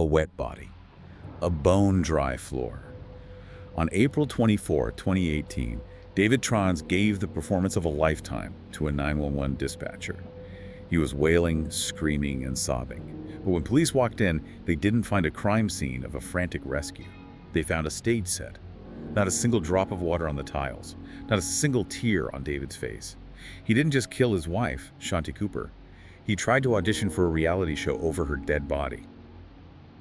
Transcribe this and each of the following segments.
a wet body, a bone-dry floor. On April 24, 2018, David Tronnes gave the performance of a lifetime to a 911 dispatcher. He was wailing, screaming, and sobbing. But when police walked in, they didn't find a crime scene of a frantic rescue. They found a stage set. Not a single drop of water on the tiles. Not a single tear on David's face. He didn't just kill his wife, Shanti Cooper. He tried to audition for a reality show over her dead body.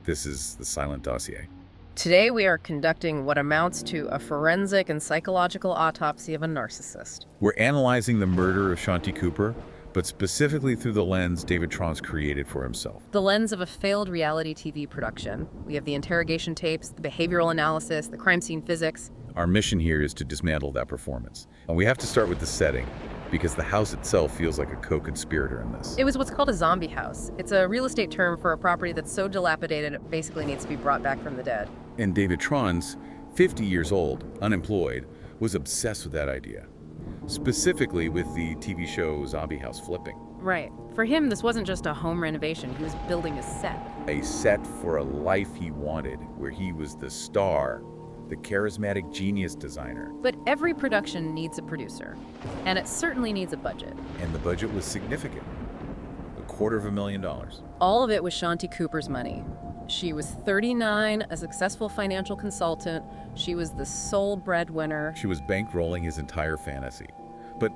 This is the Silent Dossier. Today we are conducting what amounts to a forensic and psychological autopsy of a narcissist. We're analyzing the murder of Shanti Cooper, but specifically through the lens David Tronnes created for himself. The lens of a failed reality TV production. We have the interrogation tapes, the behavioral analysis, the crime scene physics. Our mission here is to dismantle that performance. And we have to start with the setting, because the house itself feels like a co-conspirator in this. It was what's called a zombie house. It's a real estate term for a property that's so dilapidated it basically needs to be brought back from the dead. And David Tronnes, 50 years old, unemployed, was obsessed with that idea. Specifically with the TV show Zombie House Flipping. Right. For him, this wasn't just a home renovation. He was building a set. A set for a life he wanted, where he was the star, the charismatic genius designer. But every production needs a producer, and it certainly needs a budget. And the budget was significant. $250,000. All of it was Shanti Cooper's money. She was 39, a successful financial consultant. She was the sole breadwinner. She was bankrolling his entire fantasy. But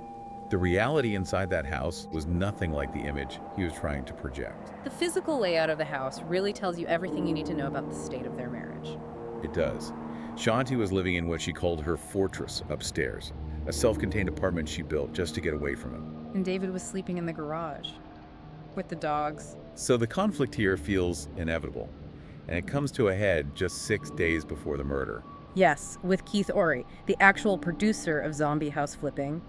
the reality inside that house was nothing like the image he was trying to project. The physical layout of the house really tells you everything you need to know about the state of their marriage. It does. Shanti was living in what she called her fortress upstairs, a self-contained apartment she built just to get away from him. And David was sleeping in the garage with the dogs. So the conflict here feels inevitable, and it comes to a head just 6 days before the murder. Yes, with Keith Ory, the actual producer of Zombie House Flipping.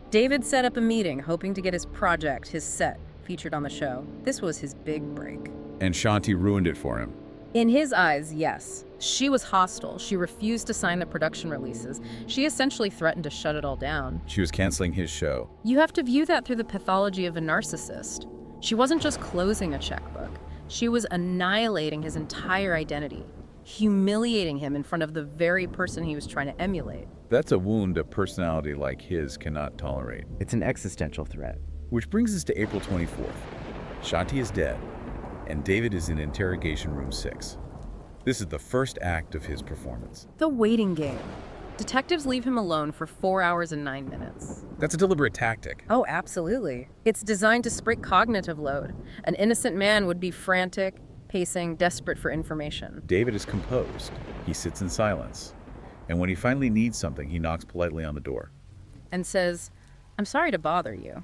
David set up a meeting hoping to get his project, his set, featured on the show. This was his big break. And Shanti ruined it for him. In his eyes, yes. She was hostile. She refused to sign the production releases. She essentially threatened to shut it all down. She was canceling his show. You have to view that through the pathology of a narcissist. She wasn't just closing a checkbook. She was annihilating his entire identity, humiliating him in front of the very person he was trying to emulate. That's a wound a personality like his cannot tolerate. It's an existential threat. Which brings us to April 24th. Shanti is dead, and David is in Interrogation Room 6. This is the first act of his performance. The waiting game. Detectives leave him alone for 4 hours and 9 minutes. That's a deliberate tactic. Oh, absolutely. It's designed to spread cognitive load. An innocent man would be frantic, pacing, desperate for information. David is composed. He sits in silence. And when he finally needs something, he knocks politely on the door. And says, "I'm sorry to bother you."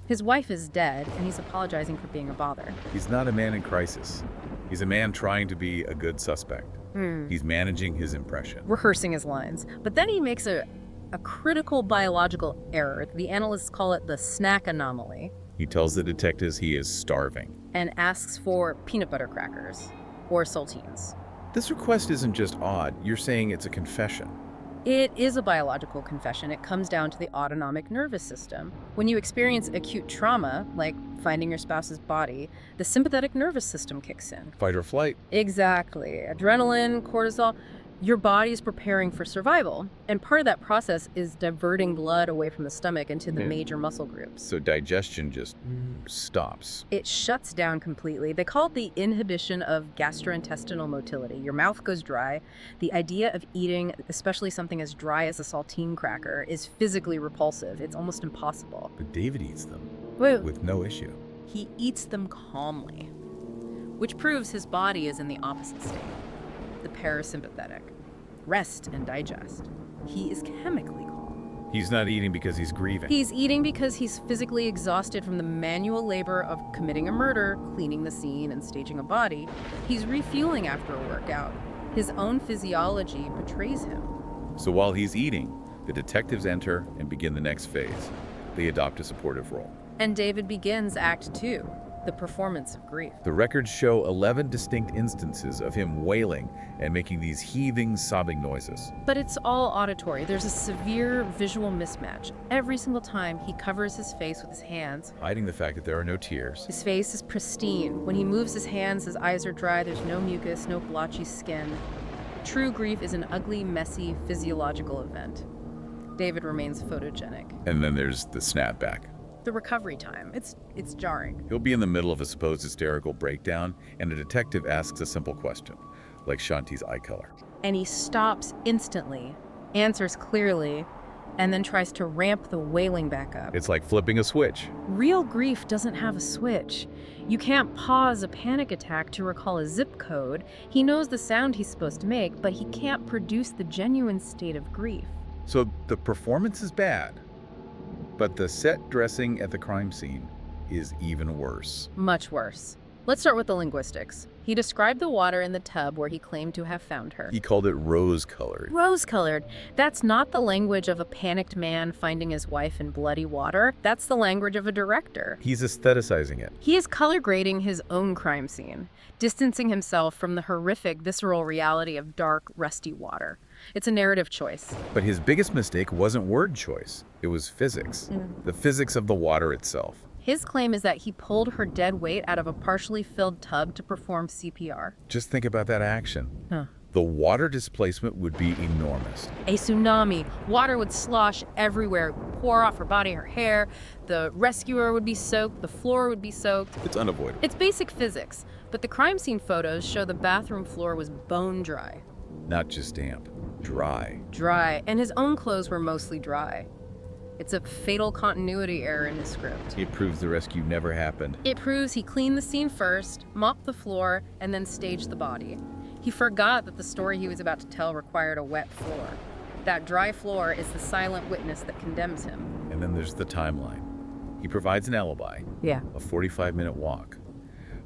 His wife is dead, and he's apologizing for being a bother. He's not a man in crisis. He's a man trying to be a good suspect. He's managing his impression. Rehearsing his lines. But then he makes a critical biological error. The analysts call it the Snack Anomaly. He tells the detectives he is starving. And asks for peanut butter crackers or saltines. This request isn't just odd. You're saying it's a confession. It is a biological confession. It comes down to the autonomic nervous system. When you experience acute trauma, like finding your spouse's body, the sympathetic nervous system kicks in. Fight or flight. Exactly. Adrenaline, cortisol. Your body's preparing for survival. And part of that process is diverting blood away from the stomach into the major muscle groups. So digestion just stops. It shuts down completely. They call it the inhibition of gastrointestinal motility. Your mouth goes dry. The idea of eating, especially something as dry as a saltine cracker, is physically repulsive. It's almost impossible. But David eats them with no issue. He eats them calmly, which proves his body is in the opposite state. The parasympathetic. Rest and digest. He is chemically calm. He's not eating because he's grieving. He's eating because he's physically exhausted from the manual labor of committing a murder, cleaning the scene, and staging a body. He's refueling after a workout. His own physiology betrays him. So while he's eating, the detectives enter and begin the next phase. They adopt a supportive role. And David begins Act 2. The performance of grief. The records show 11 distinct instances of him wailing and making these heaving, sobbing noises. But it's all auditory. There's a severe visual mismatch. Every single time he covers his face with his hands, Hiding the fact that there are no tears. his face is pristine. When he moves his hands, his eyes are dry, there's no mucus, no blotchy skin. True grief is an ugly, messy, physiological event. David remains photogenic. And then there's the snapback. The recovery time, it's jarring. He'll be in the middle of a supposed hysterical breakdown, and a detective asks a simple question, like Shanti's eye color. And he stops instantly, answers clearly, and then tries to ramp the wailing back up. It's like flipping a switch. Real grief doesn't have a switch. You can't pause a panic attack to recall a zip code. He knows the sound he's supposed to make, but he can't produce the genuine state of grief. So the performance is bad, but the set dressing at the crime scene is even worse. Much worse. Let's start with the linguistics. He described the water in the tub where he claimed to have found her. He called it rose-colored. Rose-colored. That's not the language of a panicked man finding his wife in bloody water. That's the language of a director. He's aestheticizing it. He is color grading his own crime scene, distancing himself from the horrific, visceral reality of dark, rusty water. It's a narrative choice. But his biggest mistake wasn't word choice. It was physics. The physics of the water itself. His claim is that he pulled her dead weight out of a partially filled tub to perform CPR. Just think about that action. Huh. The water displacement would be enormous. A tsunami. Water would slosh everywhere, pour off her body, her hair. The rescuer would be soaked. The floor would be soaked. It's unavoidable. It's basic physics. But the crime scene photos show the bathroom floor was bone dry. Not just damp, dry. Dry. And his own clothes were mostly dry. It's a fatal continuity error in his script. It proves the rescue never happened. It proves he cleaned the scene first, mopped the floor, and then staged the body. He forgot that the story he was about to tell required a wet floor. That dry floor is the silent witness that condemns him. And then there's the timeline. He provides an alibi, Yeah. a 45-minute walk.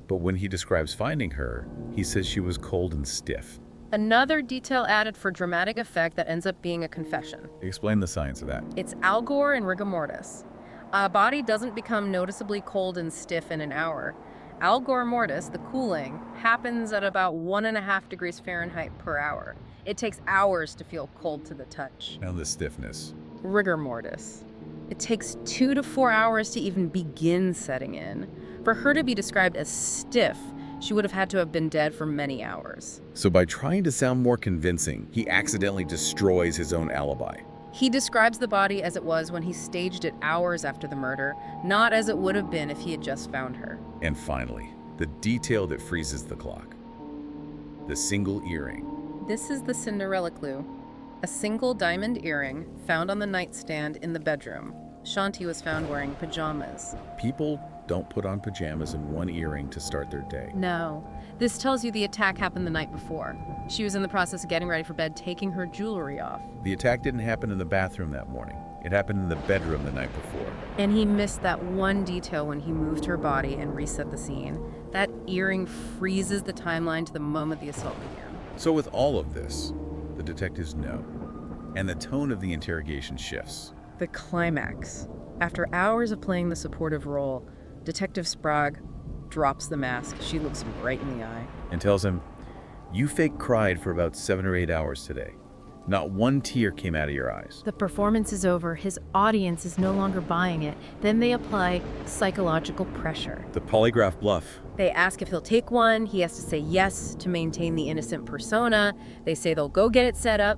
But when he describes finding her, he says she was cold and stiff. Another detail added for dramatic effect that ends up being a confession. Explain the science of that. It's algor and rigor mortis. A body doesn't become noticeably cold and stiff in an hour. Algor mortis, the cooling, happens at about 1.5 degrees Fahrenheit per hour. It takes hours to feel cold to the touch. Now the stiffness. Rigor mortis. It takes 2 to 4 hours to even begin setting in. For her to be described as stiff, she would have had to have been dead for many hours. So by trying to sound more convincing, he accidentally destroys his own alibi. He describes the body as it was when he staged it hours after the murder, not as it would have been if he had just found her. And finally, the detail that freezes the clock. The single earring. This is the Cinderella clue. A single diamond earring found on the nightstand in the bedroom. Shanti was found wearing pajamas. People don't put on pajamas and one earring to start their day. No. This tells you the attack happened the night before. She was in the process of getting ready for bed, taking her jewelry off. The attack didn't happen in the bathroom that morning. It happened in the bedroom the night before. And he missed that one detail when he moved her body and reset the scene. That earring freezes the timeline to the moment the assault began. So with all of this, the detectives know. And the tone of the interrogation shifts. The climax. After hours of playing the supportive role, Detective Sprague drops the mask. She looks him right in the eye. And tells him, you fake cried for about 7 or 8 hours today. Not one tear came out of your eyes. The performance is over. His audience is no longer buying it. Then they apply psychological pressure. The polygraph bluff. They ask if he'll take one. He has to say yes to maintain the innocent persona. They say they'll go get it set up,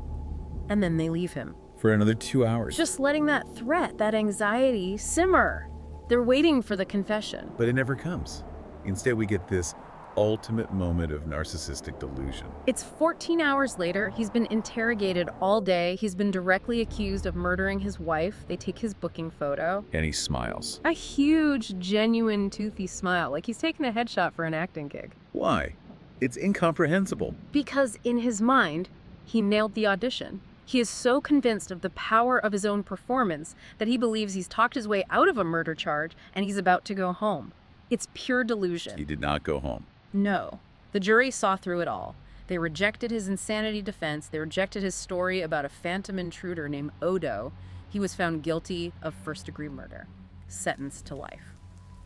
and then they leave him. For another 2 hours. Just letting that threat, that anxiety simmer. They're waiting for the confession. But it never comes. Instead, we get this ultimate moment of narcissistic delusion. It's 14 hours later. He's been interrogated all day. He's been directly accused of murdering his wife. They take his booking photo. And he smiles. A huge, genuine, toothy smile, like he's taking a headshot for an acting gig. Why? It's incomprehensible. Because in his mind, he nailed the audition. He is so convinced of the power of his own performance that he believes he's talked his way out of a murder charge and he's about to go home. It's pure delusion. He did not go home. No. The jury saw through it all. They rejected his insanity defense. They rejected his story about a phantom intruder named Odo. He was found guilty of first-degree murder, sentenced to life.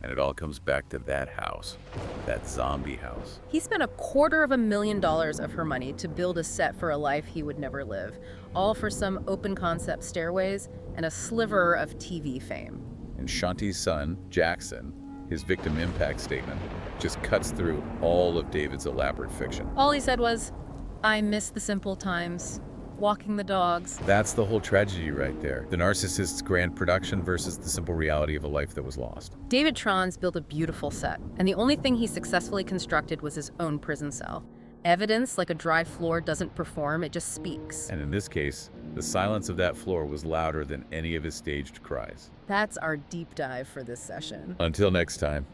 And it all comes back to that house, that zombie house. He spent $250,000 of her money to build a set for a life he would never live, all for some open-concept stairways and a sliver of TV fame. And Shanti's son, Jackson, his victim impact statement, just cuts through all of David's elaborate fiction. All he said was, "I miss the simple times, walking the dogs." That's the whole tragedy right there. The narcissist's grand production versus the simple reality of a life that was lost. David Tronnes built a beautiful set, and the only thing he successfully constructed was his own prison cell. Evidence, like a dry floor, doesn't perform, it just speaks. And in this case, the silence of that floor was louder than any of his staged cries. That's our deep dive for this session. Until next time.